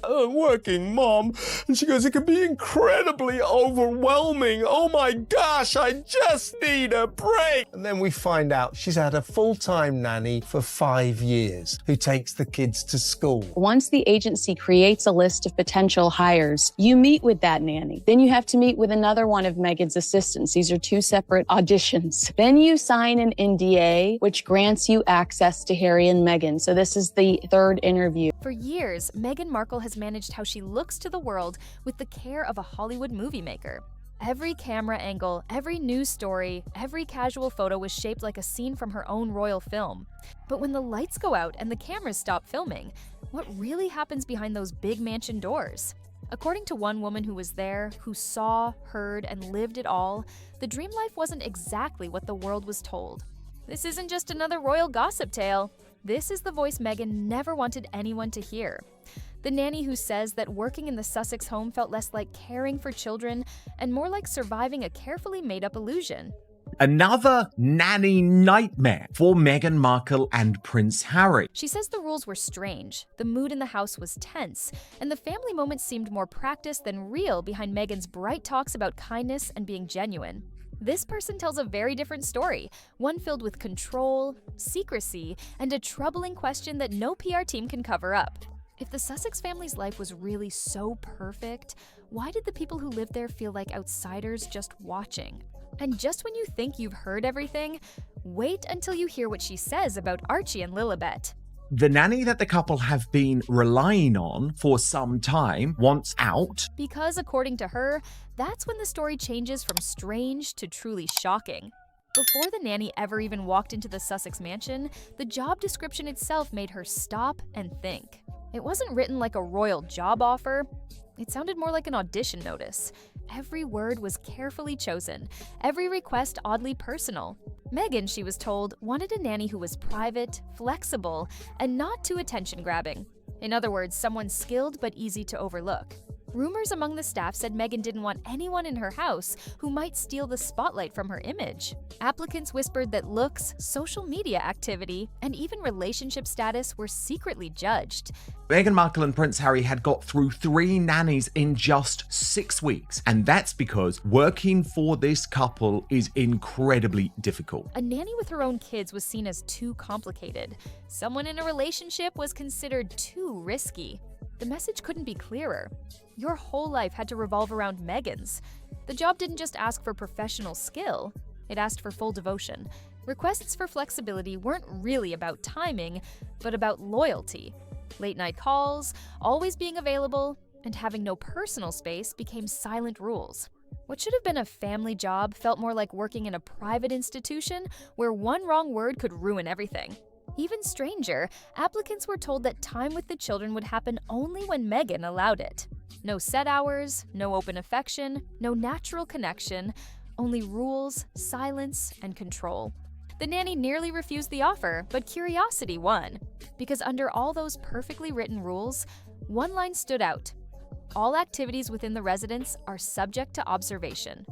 working mom. And she goes, it can be incredibly overwhelming. Oh my gosh, I just need a break. And then we find out she's had a full-time nanny for 5 years who takes the kids to school. Once the agency creates a list of potential hires, you meet with that nanny. Then you have to meet with another one of Meghan's assistants. These are 2 separate auditions. Then you sign an NDA, which grants you access to Harry and Meghan. So this is the 3rd interview. For years, Meghan Markle has managed how she looks to the world with the care of a Hollywood movie maker. Every camera angle, every news story, every casual photo was shaped like a scene from her own royal film. But when the lights go out and the cameras stop filming, what really happens behind those big mansion doors? According to one woman who was there, who saw, heard, and lived it all, the dream life wasn't exactly what the world was told. This isn't just another royal gossip tale. This is the voice Meghan never wanted anyone to hear. The nanny who says that working in the Sussex home felt less like caring for children and more like surviving a carefully made-up illusion. Another nanny nightmare for Meghan Markle and Prince Harry. She says the rules were strange, the mood in the house was tense, and the family moments seemed more practiced than real behind Meghan's bright talks about kindness and being genuine. This person tells a very different story, one filled with control, secrecy, and a troubling question that no PR team can cover up. If the Sussex family's life was really so perfect, why did the people who lived there feel like outsiders just watching? And just when you think you've heard everything, wait until you hear what she says about Archie and Lilibet. The nanny that the couple have been relying on for some time wants out. Because according to her, that's when the story changes from strange to truly shocking. Before the nanny ever even walked into the Sussex mansion, the job description itself made her stop and think. It wasn't written like a royal job offer. It sounded more like an audition notice. Every word was carefully chosen, every request oddly personal. Meghan, she was told, wanted a nanny who was private, flexible, and not too attention-grabbing. In other words, someone skilled but easy to overlook. Rumors among the staff said Meghan didn't want anyone in her house who might steal the spotlight from her image. Applicants whispered that looks, social media activity, and even relationship status were secretly judged. Meghan Markle and Prince Harry had got through 3 nannies in just 6 weeks, and that's because working for this couple is incredibly difficult. A nanny with her own kids was seen as too complicated. Someone in a relationship was considered too risky. The message couldn't be clearer. Your whole life had to revolve around Meghan's. The job didn't just ask for professional skill, it asked for full devotion. Requests for flexibility weren't really about timing, but about loyalty. Late-night calls, always being available, and having no personal space became silent rules. What should have been a family job felt more like working in a private institution where one wrong word could ruin everything. Even stranger, applicants were told that time with the children would happen only when Meghan allowed it. No set hours, no open affection, no natural connection, only rules, silence, and control. The nanny nearly refused the offer, but curiosity won. Because under all those perfectly written rules, one line stood out. All activities within the residence are subject to observation.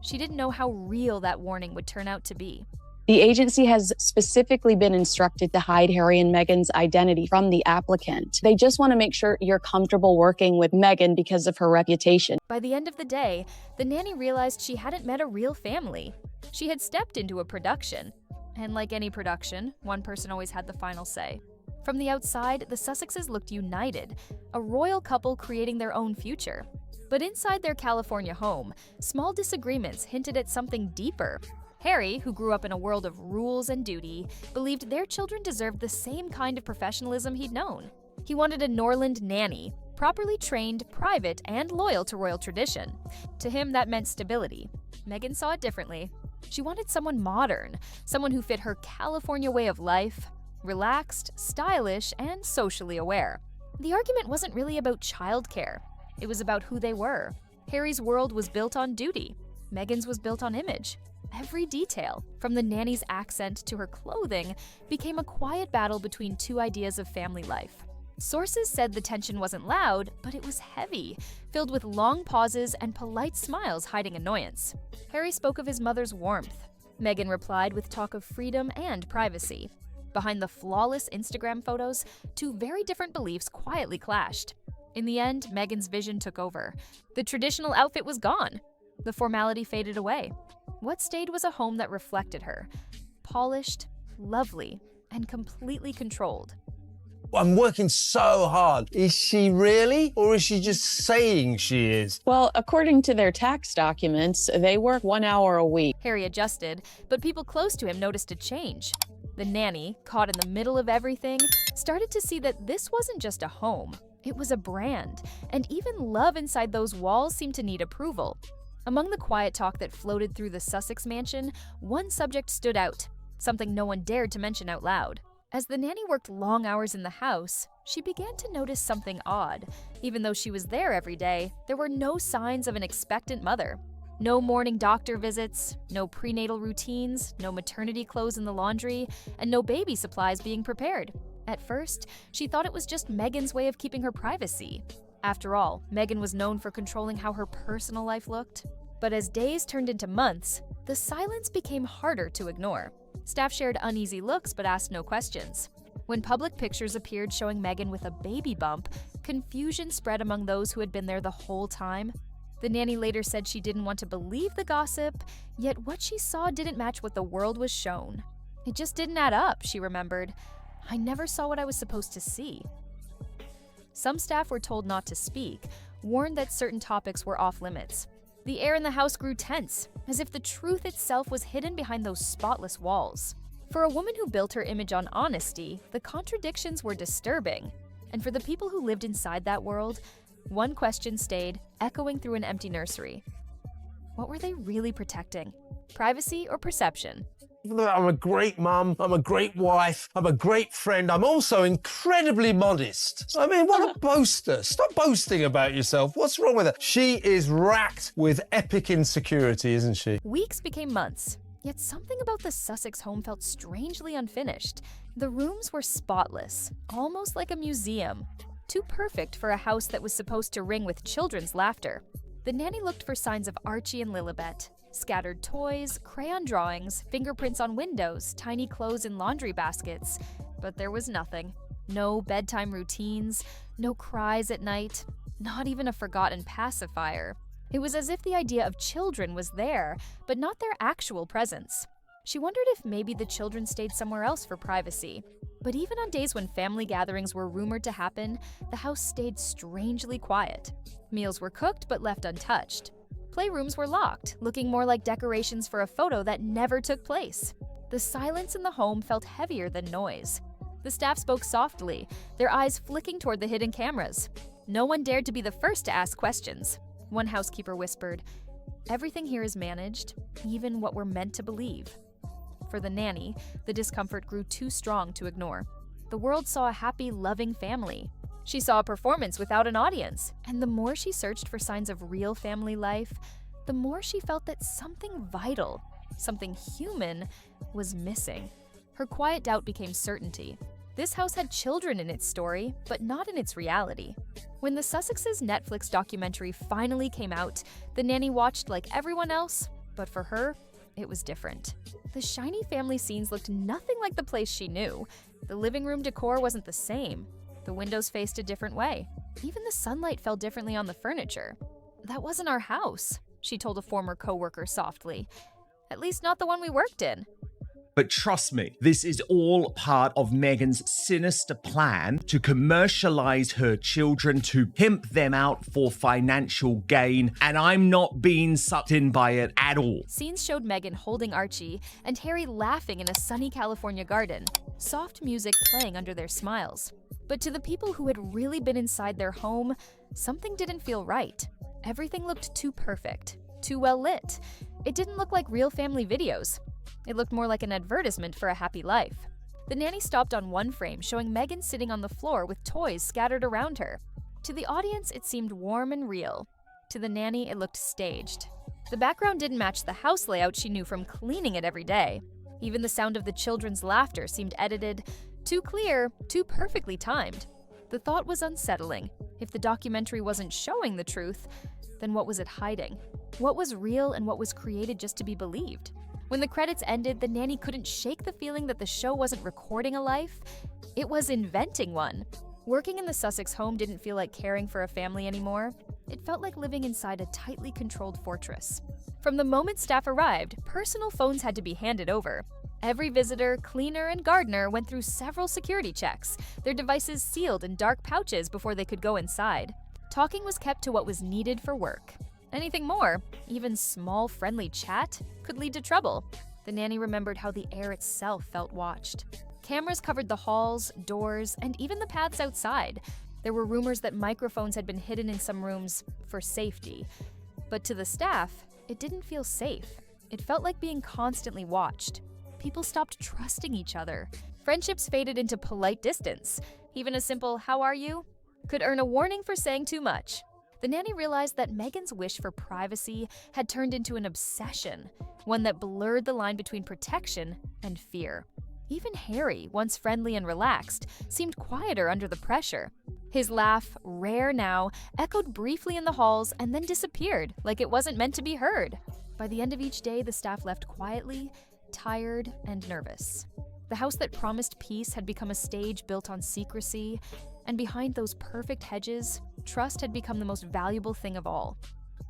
She didn't know how real that warning would turn out to be. The agency has specifically been instructed to hide Harry and Meghan's identity from the applicant. They just want to make sure you're comfortable working with Meghan because of her reputation. By the end of the day, the nanny realized she hadn't met a real family. She had stepped into a production. And like any production, one person always had the final say. From the outside, the Sussexes looked united, a royal couple creating their own future. But inside their California home, small disagreements hinted at something deeper. Harry, who grew up in a world of rules and duty, believed their children deserved the same kind of professionalism he'd known. He wanted a Norland nanny, properly trained, private, and loyal to royal tradition. To him, that meant stability. Meghan saw it differently. She wanted someone modern, someone who fit her California way of life, relaxed, stylish, and socially aware. The argument wasn't really about childcare. It was about who they were. Harry's world was built on duty. Meghan's was built on image. Every detail, from the nanny's accent to her clothing, became a quiet battle between 2 ideas of family life. Sources said the tension wasn't loud, but it was heavy, filled with long pauses and polite smiles hiding annoyance. Harry spoke of his mother's warmth. Meghan replied with talk of freedom and privacy. Behind the flawless Instagram photos, 2 very different beliefs quietly clashed. In the end, Meghan's vision took over. The traditional outfit was gone. The formality faded away. What stayed was a home that reflected her. Polished, lovely, and completely controlled. I'm working so hard. Is she really? Or is she just saying she is? Well, according to their tax documents, they work 1 hour a week. Harry adjusted, but people close to him noticed a change. The nanny, caught in the middle of everything, started to see that this wasn't just a home. It was a brand, and even love inside those walls seemed to need approval. Among the quiet talk that floated through the Sussex mansion, one subject stood out, something no one dared to mention out loud. As the nanny worked long hours in the house, she began to notice something odd. Even though she was there every day, there were no signs of an expectant mother. No morning doctor visits, no prenatal routines, no maternity clothes in the laundry, and no baby supplies being prepared. At first, she thought it was just Meghan's way of keeping her privacy. After all, Meghan was known for controlling how her personal life looked. But as days turned into months, the silence became harder to ignore. Staff shared uneasy looks but asked no questions. When public pictures appeared showing Meghan with a baby bump, confusion spread among those who had been there the whole time. The nanny later said she didn't want to believe the gossip, yet what she saw didn't match what the world was shown. It just didn't add up, she remembered. I never saw what I was supposed to see. Some staff were told not to speak, warned that certain topics were off limits. The air in the house grew tense, as if the truth itself was hidden behind those spotless walls. For a woman who built her image on honesty, the contradictions were disturbing. And for the people who lived inside that world, one question stayed, echoing through an empty nursery. What were they really protecting? Privacy or perception? I'm a great mum, I'm a great wife, I'm a great friend, I'm also incredibly modest. I mean, what a boaster. Stop boasting about yourself. What's wrong with her? She is racked with epic insecurity, isn't she? Weeks became months, yet something about the Sussex home felt strangely unfinished. The rooms were spotless, almost like a museum. Too perfect for a house that was supposed to ring with children's laughter. The nanny looked for signs of Archie and Lilibet. Scattered toys, crayon drawings, fingerprints on windows, tiny clothes in laundry baskets. But there was nothing. No bedtime routines, no cries at night, not even a forgotten pacifier. It was as if the idea of children was there, but not their actual presence. She wondered if maybe the children stayed somewhere else for privacy. But even on days when family gatherings were rumored to happen, the house stayed strangely quiet. Meals were cooked but left untouched. Playrooms were locked, looking more like decorations for a photo that never took place. The silence in the home felt heavier than noise. The staff spoke softly, their eyes flicking toward the hidden cameras. No one dared to be the first to ask questions. One housekeeper whispered, "Everything here is managed, even what we're meant to believe." For the nanny, the discomfort grew too strong to ignore. The world saw a happy, loving family. She saw a performance without an audience, and the more she searched for signs of real family life, the more she felt that something vital, something human, was missing. Her quiet doubt became certainty. This house had children in its story, but not in its reality. When the Sussexes' Netflix documentary finally came out, the nanny watched like everyone else, but for her, it was different. The shiny family scenes looked nothing like the place she knew. The living room decor wasn't the same. The windows faced a different way. Even the sunlight fell differently on the furniture. "That wasn't our house," she told a former coworker softly. "At least not the one we worked in." But trust me, this is all part of Meghan's sinister plan to commercialize her children, to pimp them out for financial gain, and I'm not being sucked in by it at all. Scenes showed Meghan holding Archie and Harry laughing in a sunny California garden, soft music playing under their smiles. But to the people who had really been inside their home, something didn't feel right. Everything looked too perfect, too well lit. It didn't look like real family videos. It looked more like an advertisement for a happy life. The nanny stopped on one frame showing Meghan sitting on the floor with toys scattered around her. To the audience, it seemed warm and real. To the nanny, it looked staged. The background didn't match the house layout she knew from cleaning it every day. Even the sound of the children's laughter seemed edited, too clear, too perfectly timed. The thought was unsettling. If the documentary wasn't showing the truth, then what was it hiding? What was real and what was created just to be believed? When the credits ended, the nanny couldn't shake the feeling that the show wasn't recording a life, it was inventing one. Working in the Sussex home didn't feel like caring for a family anymore. It felt like living inside a tightly controlled fortress. From the moment staff arrived, personal phones had to be handed over. Every visitor, cleaner, and gardener went through several security checks, their devices sealed in dark pouches before they could go inside. Talking was kept to what was needed for work. Anything more, even small friendly chat, could lead to trouble. The nanny remembered how the air itself felt watched. Cameras covered the halls, doors, and even the paths outside. There were rumors that microphones had been hidden in some rooms for safety. But to the staff, it didn't feel safe. It felt like being constantly watched. People stopped trusting each other. Friendships faded into polite distance. Even a simple "how are you?" could earn a warning for saying too much. The nanny realized that Meghan's wish for privacy had turned into an obsession, one that blurred the line between protection and fear. Even Harry, once friendly and relaxed, seemed quieter under the pressure. His laugh, rare now, echoed briefly in the halls and then disappeared, like it wasn't meant to be heard. By the end of each day, the staff left quietly, tired, and nervous. The house that promised peace had become a stage built on secrecy, and behind those perfect hedges, trust had become the most valuable thing of all.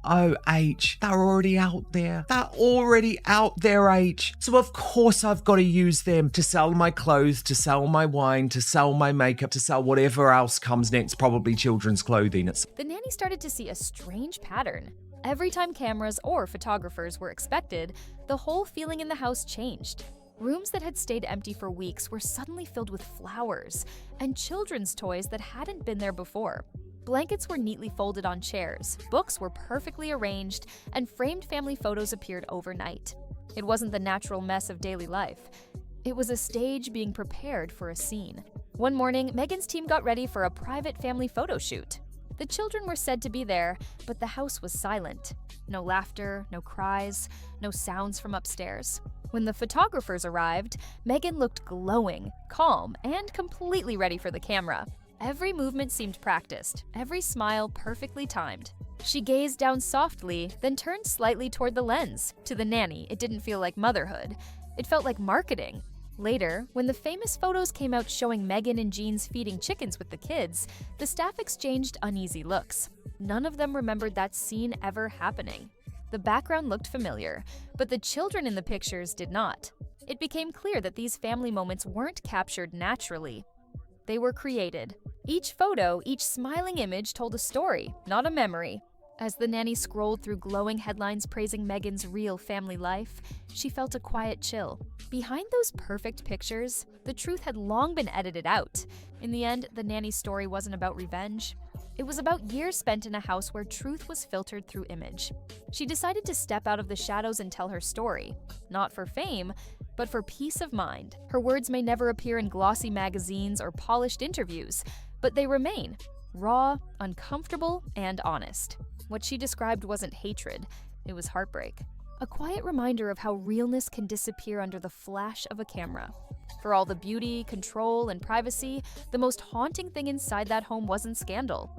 Oh, H, they're already out there. They're already out there, H. So of course I've got to use them to sell my clothes, to sell my wine, to sell my makeup, to sell whatever else comes next, probably children's clothing. The nanny started to see a strange pattern. Every time cameras or photographers were expected, the whole feeling in the house changed. Rooms that had stayed empty for weeks were suddenly filled with flowers and children's toys that hadn't been there before. Blankets were neatly folded on chairs, books were perfectly arranged, and framed family photos appeared overnight. It wasn't the natural mess of daily life. It was a stage being prepared for a scene. One morning, Meghan's team got ready for a private family photo shoot. The children were said to be there, but the house was silent. No laughter, no cries, no sounds from upstairs. When the photographers arrived, Meghan looked glowing, calm, and completely ready for the camera. Every movement seemed practiced, every smile perfectly timed. She gazed down softly, then turned slightly toward the lens. To the nanny, it didn't feel like motherhood. It felt like marketing. Later, when the famous photos came out showing Meghan and Jean's feeding chickens with the kids, the staff exchanged uneasy looks. None of them remembered that scene ever happening. The background looked familiar, but the children in the pictures did not. It became clear that these family moments weren't captured naturally. They were created. Each photo, each smiling image told a story, not a memory. As the nanny scrolled through glowing headlines praising Meghan's real family life, she felt a quiet chill. Behind those perfect pictures, the truth had long been edited out. In the end, the nanny's story wasn't about revenge. It was about years spent in a house where truth was filtered through image. She decided to step out of the shadows and tell her story, not for fame, but for peace of mind. Her words may never appear in glossy magazines or polished interviews, but they remain raw, uncomfortable, and honest. What she described wasn't hatred, it was heartbreak. A quiet reminder of how realness can disappear under the flash of a camera. For all the beauty, control, and privacy, the most haunting thing inside that home wasn't scandal.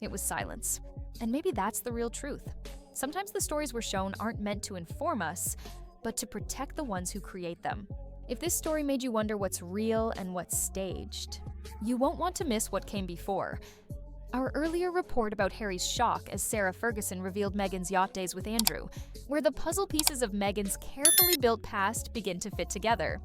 It was silence. And maybe that's the real truth. Sometimes the stories we're shown aren't meant to inform us, but to protect the ones who create them. If this story made you wonder what's real and what's staged, you won't want to miss what came before. Our earlier report about Harry's shock as Sarah Ferguson revealed Meghan's yacht days with Andrew, where the puzzle pieces of Meghan's carefully built past begin to fit together.